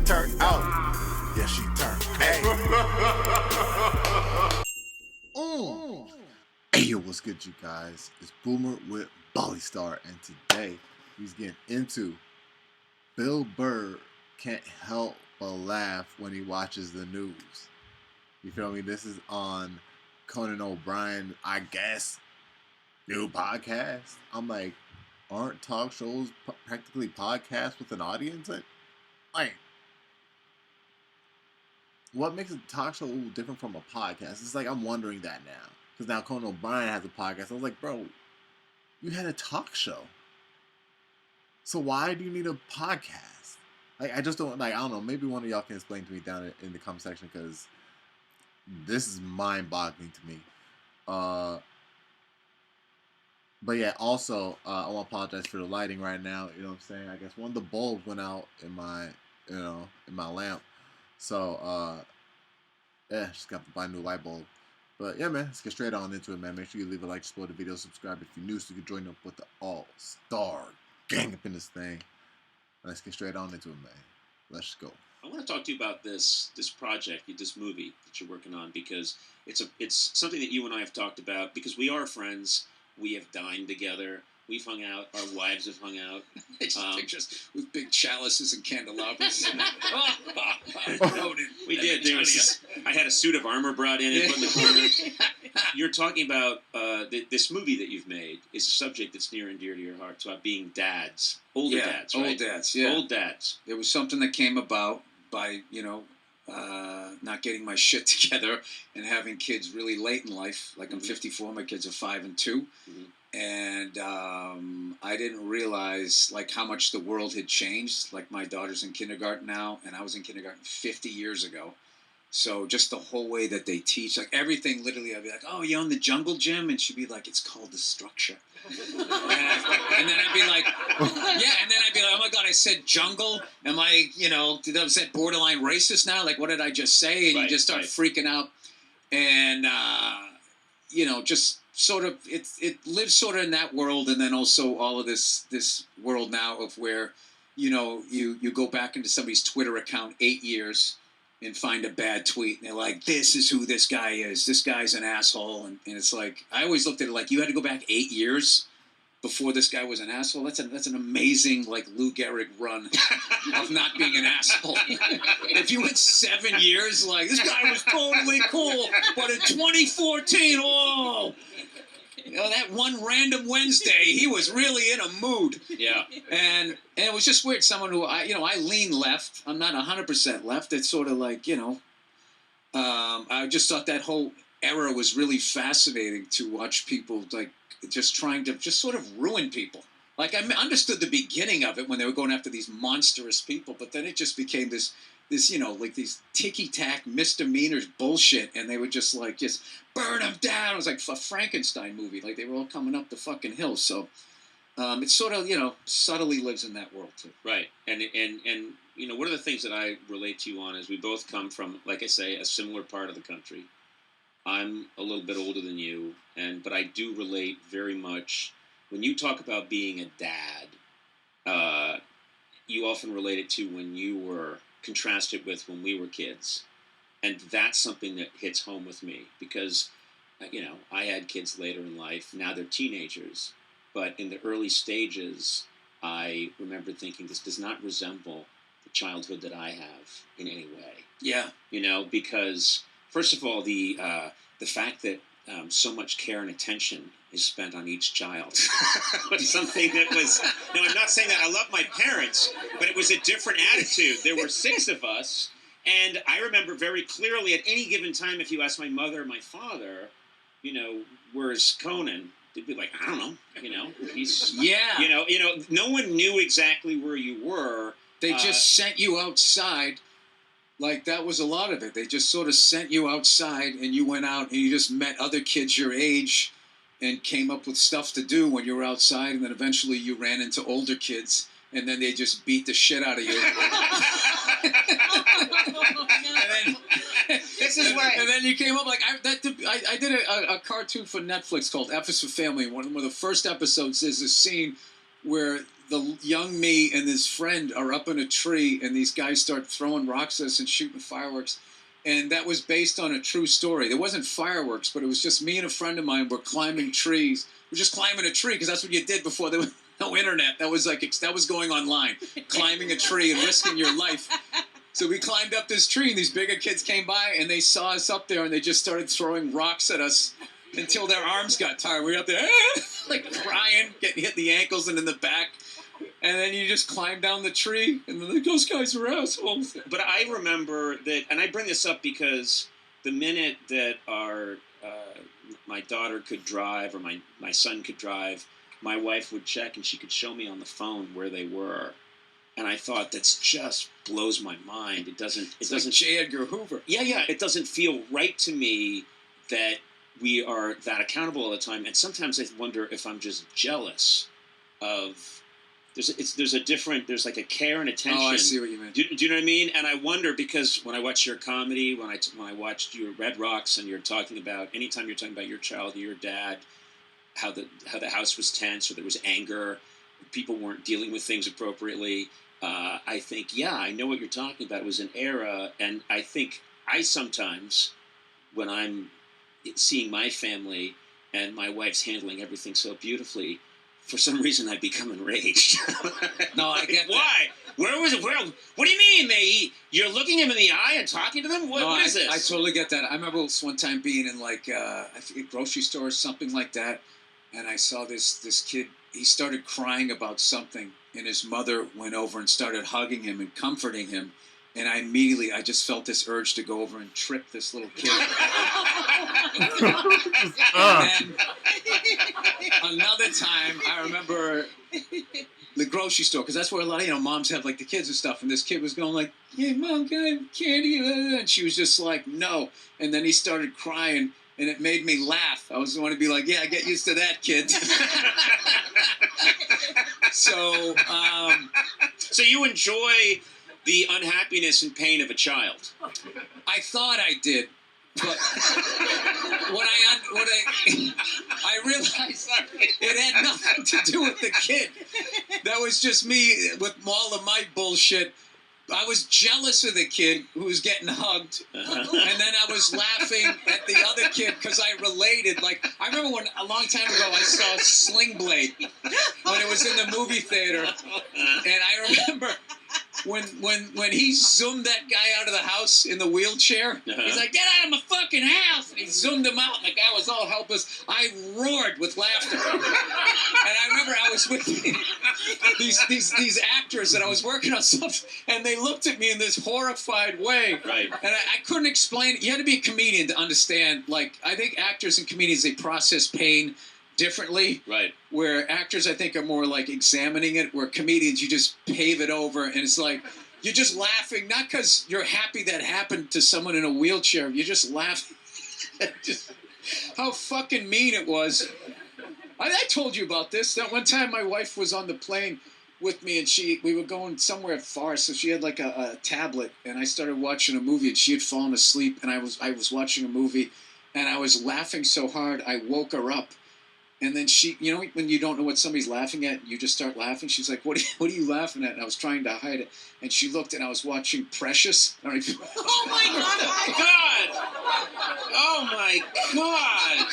turned out. Yeah, she turned. Hey. Hey, what's good, you guys? It's Boomer with Bolly Star, and today he's getting into Bill Burr can't help but laugh when he watches the news. You feel me? This is on Conan O'Brien, I guess, new podcast. I'm like, aren't talk shows practically podcasts with an audience? Like, what makes a talk show different from a podcast? It's like, I'm wondering that now. Because now Conan O'Brien has a podcast. I was like, bro, you had a talk show. So why do you need a podcast? Like, I just don't, like, I don't know. Maybe one of y'all can explain to me down in the comment section, because this is mind-boggling to me. But yeah, also, I want to apologize for the lighting right now. You know what I'm saying? I guess one of the bulbs went out in my, in my lamp. So, yeah, just got to buy a new light bulb. But yeah, man, let's get straight on into it, man. Make sure you leave a like, support the video, subscribe if you're new, so you can join up with the all-star gang up in this thing. Let's get straight on into it, man. Let's go. I want to talk to you about this project, this movie that you're working on, because it's something that you and I have talked about, because we are friends. We have dined together. We've hung out. Our wives have hung out. Pictures with big chalices and candelabras. We did. I had a suit of armor brought in and put in the corner. You're talking about this movie that you've made is a subject that's near and dear to your heart. It's about being dads, older dads, right? Old dads, yeah. Old dads. It was something that came about by, not getting my shit together and having kids really late in life. Like, I'm 54, my kids are 5 and 2. Mm-hmm. And I didn't realize, like, how much the world had changed. Like, my daughter's in kindergarten now, and I was in kindergarten 50 years ago. So just the whole way that they teach, like, everything, literally, I'd be like, oh, you on the jungle gym? And she'd be like, it's called the structure. and then I'd be like, oh, my God, I said jungle? Am I, is that borderline racist now? Like, what did I just say? And you just start freaking out. And, just sort of, it lives sort of in that world, and then also all of this world now of where, you go back into somebody's Twitter account 8 years and find a bad tweet, and they're like, this is who this guy is. This guy's an asshole. And it's like, I always looked at it like, you had to go back 8 years before this guy was an asshole. That's an amazing, like, Lou Gehrig run of not being an asshole. If you went 7 years, like, this guy was totally cool, but in 2014, that one random Wednesday, he was really in a mood. Yeah. And it was just weird. Someone who, I lean left. I'm not 100% left. It's sort of like, I just thought that whole era was really fascinating to watch people, like, just trying to just sort of ruin people. Like, I understood the beginning of it when they were going after these monstrous people, but then it just became this, like these ticky-tack misdemeanors bullshit, and they would just burn them down. It was like a Frankenstein movie. Like, they were all coming up the fucking hill. So it sort of, subtly lives in that world, too. Right. And one of the things that I relate to you on is we both come from, like I say, a similar part of the country. I'm a little bit older than you, but I do relate very much. When you talk about being a dad, you often relate it to when you were contrasted with when we were kids. And that's something that hits home with me because, I had kids later in life. Now they're teenagers. But in the early stages, I remember thinking this does not resemble the childhood that I have in any way. Yeah. Because, first of all, the fact that so much care and attention is spent on each child was something that was... No, I'm not saying that. I love my parents, but it was a different attitude. There were 6 of us, and I remember very clearly at any given time, if you ask my mother or my father, where's Conan? They'd be like, I don't know, he's... Yeah. No one knew exactly where you were. They just sent you outside. Like, that was a lot of it. They just sort of sent you outside, and you went out, and you just met other kids your age and came up with stuff to do when you were outside, and then eventually you ran into older kids, and then they just beat the shit out of you. And then you came up, like, I did a cartoon for Netflix called F is for Family. One of the first episodes is a scene where the young me and his friend are up in a tree, and these guys start throwing rocks at us and shooting fireworks. And that was based on a true story. There wasn't fireworks, but it was just me and a friend of mine were climbing trees. We're just climbing a tree because that's what you did before there was no internet. That was going online, climbing a tree and risking your life. So we climbed up this tree, and these bigger kids came by, and they saw us up there, and they just started throwing rocks at us until their arms got tired. We were up there, like crying, getting hit in the ankles and in the back. And then you just climb down the tree, and then those guys are assholes. But I remember that, and I bring this up because the minute that my daughter could drive, or my son could drive, my wife would check, and she could show me on the phone where they were. And I thought, that's just blows my mind. It doesn't Like J. Edgar Hoover. Yeah. It doesn't feel right to me that we are that accountable all the time. And sometimes I wonder if I'm just jealous of. There's like a care and attention. Oh, I see what you mean. Do you know what I mean? And I wonder, because when I watch your comedy, when I watched your Red Rocks, and anytime you're talking about your child or your dad, how the house was tense, or there was anger, people weren't dealing with things appropriately. I think, I know what you're talking about. It was an era, and I think I sometimes, when I'm seeing my family and my wife's handling everything so beautifully, for some reason I become enraged. No, I get that. Why? Where was it? What do you mean, May? You're looking him in the eye and talking to them? What is this? I totally get that. I remember one time being in I think a grocery store or something like that, and I saw this kid. He started crying about something, and his mother went over and started hugging him and comforting him. And I just felt this urge to go over and trip this little kid. And then another time, I remember the grocery store, because that's where a lot of moms have like the kids and stuff. And this kid was going like, "Yeah, Mom, can I have candy?" And she was just like, "No." And then he started crying, and it made me laugh. I was going to be like, "Yeah, get used to that, kid." So you enjoy the unhappiness and pain of a child. I thought I did, but when I realized it had nothing to do with the kid. That was just me with all of my bullshit. I was jealous of the kid who was getting hugged, and then I was laughing at the other kid because I related. Like, I remember when a long time ago I saw Sling Blade when it was in the movie theater, and I remember when he zoomed that guy out of the house in the wheelchair. He's like, "Get out of my fucking house!" And he zoomed him out, and the guy was all helpless. I roared with laughter, and I remember I was with these actors that I was working on something, and they looked at me in this horrified way. Right. And I couldn't explain it. You had to be a comedian to understand. Like, I think actors and comedians, they process pain differently. Right. Where actors, I think, are more like examining it, where comedians, you just pave it over, and it's like, you're just laughing, not because you're happy that happened to someone in a wheelchair. You're just laughing at just how fucking mean it was. I told you about this. That one time my wife was on the plane with me, and we were going somewhere far, so she had like a tablet, and I started watching a movie, and she had fallen asleep, and I was watching a movie, and I was laughing so hard I woke her up. And then she, when you don't know what somebody's laughing at, you just start laughing. She's like, what are you laughing at? And I was trying to hide it. And she looked, and I was watching Precious. Oh, my God. Oh, my God.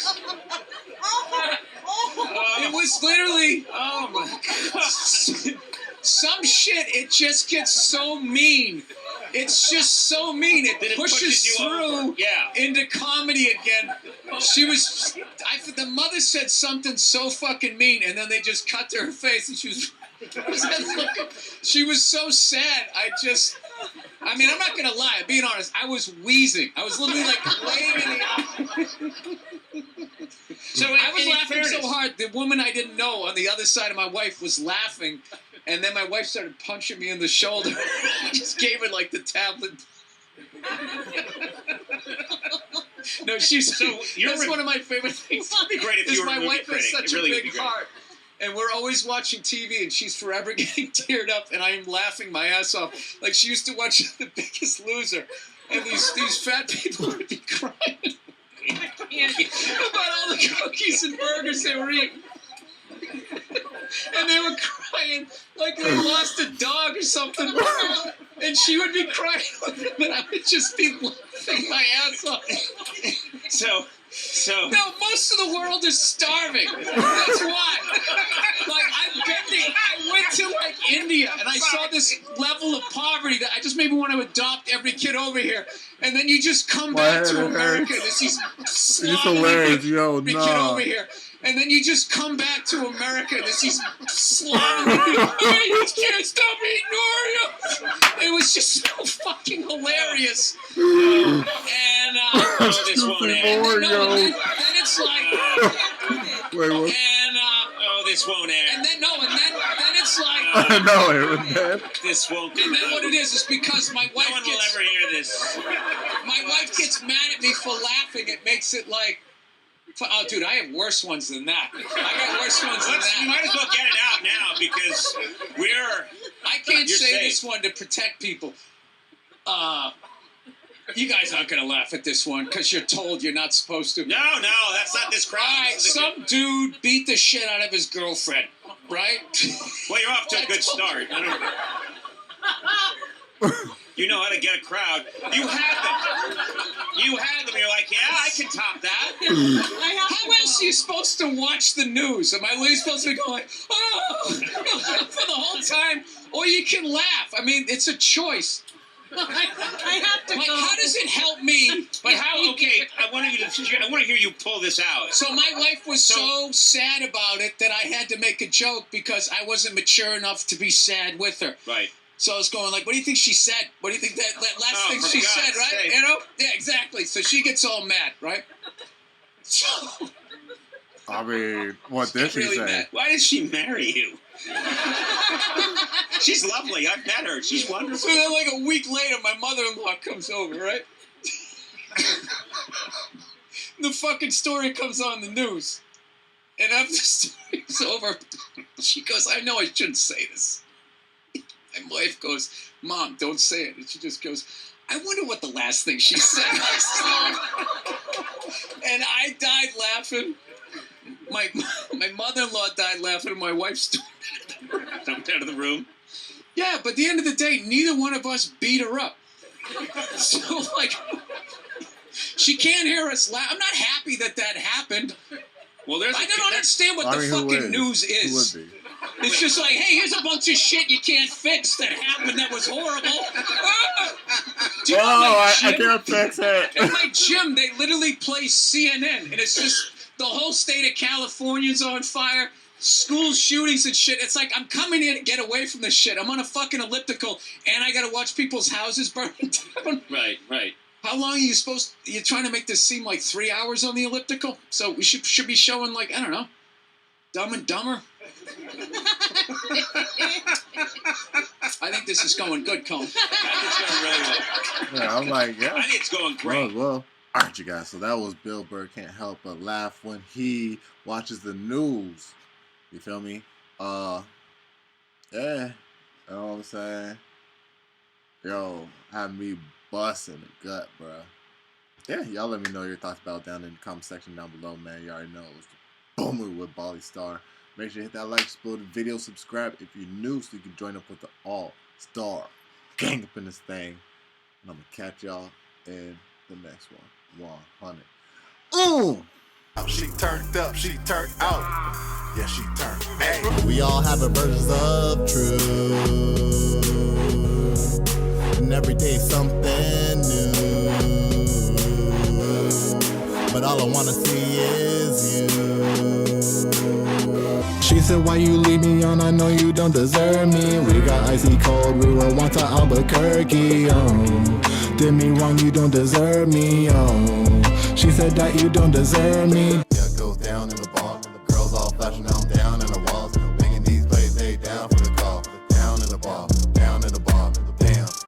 It was literally, oh, my God. Some shit, it just gets so mean. It's just so mean. It pushes you through over. Yeah. into comedy again. The mother said something so fucking mean, and then they just cut to her face, and she was so sad. I'm not going to lie. Being honest, I was wheezing. I was literally like laying in the So I was laughing so hard, the woman I didn't know on the other side of my wife was laughing, and then my wife started punching me in the shoulder. I just gave her like the tablet. No, that's one of my favorite things. It'd be great if you were a movie my wife critic. has such a big heart, and we're always watching TV, and she's forever getting teared up, and I am laughing my ass off. Like, she used to watch The Biggest Loser, and these fat people would be crying about all the cookies and burgers they were eating. And they were crying. crying like they lost a dog or something. And she would be crying with him, and I would just be laughing my ass off. So. No, most of the world is starving. That's why. Like, I went to, like, India, and I saw this level of poverty that I just maybe want to adopt every kid over here. And then you just come back to America, and there's these hilarious, yo, every kid over here. And then you just come back to America, and there's these slobbering people. You can't stop eating Oreos. It was just so fucking hilarious. And this won't end. Then it's like, wait, what? And this won't end. And then it's like, No, this won't. And then what it is because my wife no one will ever hear this. My wife gets mad at me for laughing. It makes it like. Oh, dude, I have worse ones than that. I got worse ones than that. You might as well get it out now because I can't say safe. this one to protect people. You guys aren't going to laugh at this one because you're told you're not supposed to. No, that's not this crowd. Right, some dude beat the shit out of his girlfriend, right? Well, you're off to a good start. You know how to get a crowd. You had them. You're like, yeah, I can top that. How else are you supposed to watch the news? Am I really supposed to be going, oh, for the whole time? Or you can laugh. I mean, it's a choice. I have to Like, go. how does it help me? But how? Okay, I want to hear you pull this out. So my wife was so sad about it that I had to make a joke because I wasn't mature enough to be sad with her. Right. So I was going like, what do you think she said? What do you think that last thing for she God's said, right? sake. You know? Yeah, exactly. So she gets all mad, right? So I mean, what did she really say? mad. Why did she marry you? She's lovely. I've met her. She's wonderful. So then like a week later, my mother-in-law comes over, right? The fucking story comes on the news. And after the story's over, she goes, I know I shouldn't say this. My wife goes, Mom, don't say it. And she just goes, I wonder what the last thing she said was. And I died laughing. My mother-in-law died laughing, and my wife Jumped out of the room. Yeah, but at the end of the day, neither one of us beat her up. So, like, she can't hear us laugh. I'm not happy that happened. Well, I don't understand what the fucking news is. Who would be? It's just like, hey, here's a bunch of shit you can't fix that happened that was horrible. Do you know I my gym? can't fix it. In my gym, they literally play CNN, and it's just the whole state of California's on fire. School shootings and shit. It's like, I'm coming here to get away from this shit. I'm on a fucking elliptical, and I gotta watch people's houses burning down. Right. How long are you you're trying to make this seem like 3 hours on the elliptical? So we should be showing, like, I don't know, Dumb and Dumber. I think this is going good, Cone. I think it's going really well. Yeah, I'm like, yeah. I think it's going great. Well. All right, you guys. So that was Bill Burr. Can't help but laugh when he watches the news. You feel me? Yeah. You know what I'm saying? Yo, had me busting the gut, bro. Yeah, y'all let me know your thoughts about it down in the comment section down below, man. You already know it was the Boomer with Bali Star. Make sure you hit that like, explode the video, subscribe if you're new so you can join up with the all-star gang up in this thing. And I'm going to catch y'all in the next one. 100. She turned up, she turned out. Yeah, she turned. Hey. We all have a version of truth, and every day something new. But all I wanna see is you. She said, why you leave me on? I know you don't deserve me. We got icy cold, we were once to Albuquerque. Did me wrong, you don't deserve me. She said that you don't deserve me. Yeah, it goes down in the bar. Girls all flashing, now I'm down in the walls.